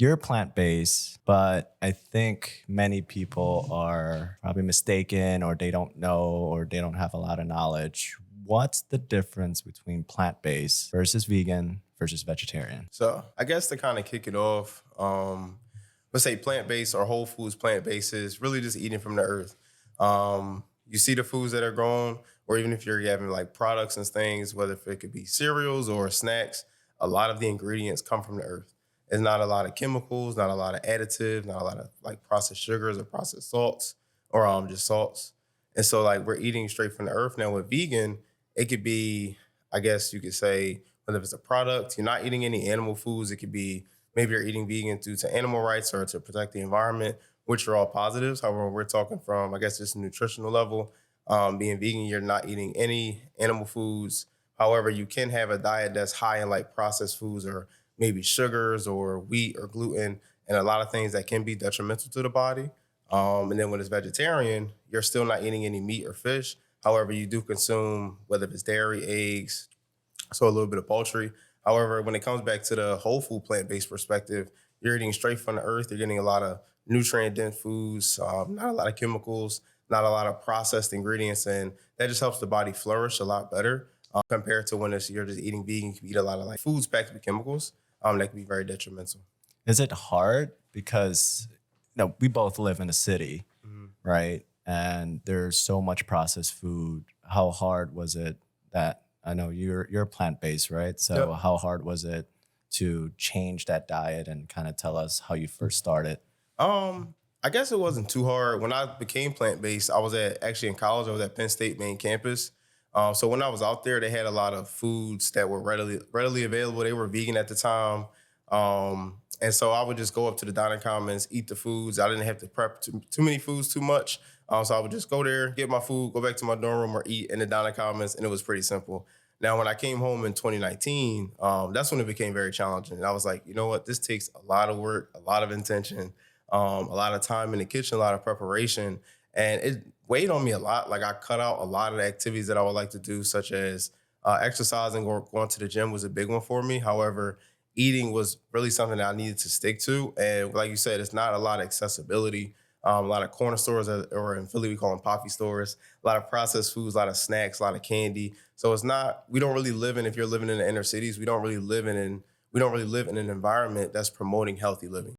You're plant-based, but I think many people are probably mistaken or they don't know or they don't have a lot of knowledge. What's the difference between plant-based versus vegan versus vegetarian? So I guess to kind of kick it off, let's say plant-based or whole foods plant-based is really just eating from the earth. You see the foods that are grown, or even if you're having like products and things, whether if it could be cereals or snacks, a lot of the ingredients come from the earth. There's not a lot of chemicals, not a lot of additives, not a lot of like processed sugars or processed salts or just salts. And so like we're eating straight from the earth. Now with vegan, it could be, I guess you could say, whether it's a product, you're not eating any animal foods. It could be maybe you're eating vegan due to animal rights or to protect the environment, which are all positives. However, we're talking from, I guess, just a nutritional level. Being vegan, you're not eating any animal foods. However, you can have a diet that's high in like processed foods or maybe sugars or wheat or gluten and a lot of things that can be detrimental to the body. And then when it's vegetarian, you're still not eating any meat or fish. However, you do consume whether it's dairy, eggs, so a little bit of poultry. However, when it comes back to the whole food plant-based perspective, you're eating straight from the earth. You're getting a lot of nutrient-dense foods, not a lot of chemicals, not a lot of processed ingredients, and that just helps the body flourish a lot better compared to when you're just eating vegan. You can eat a lot of like foods packed with chemicals that can be very detrimental. Is it hard because we both live in a city, Mhm. right? And there's so much processed food. How hard was it that I know you're plant-based, right? So Yep. how hard was it to change that diet and kind of tell us how you first started? I guess it wasn't too hard. When I became plant based, I was at actually in college. I was at Penn State main campus. So when I was out there, they had a lot of foods that were readily available. They were vegan at the time, and so I would just go up to the dining commons, eat the foods. I didn't have to prep too many foods too much. So I would just go there, get my food, go back to my dorm room, or eat in the dining commons, and it was pretty simple. Now, when I came home in 2019, that's when it became very challenging. And I was like, you know what? This takes a lot of work, a lot of intention, a lot of time in the kitchen, a lot of preparation, and it weighed on me a lot. Like I cut out a lot of the activities that I would like to do, such as exercising or going to the gym was a big one for me. However, eating was really something that I needed to stick to. And like you said, it's not a lot of accessibility. A lot of corner stores, or in Philly, we call them poppy stores, a lot of processed foods, a lot of snacks, a lot of candy. So it's not, we don't really live in, if you're living in the inner cities, we don't really live in an environment that's promoting healthy living.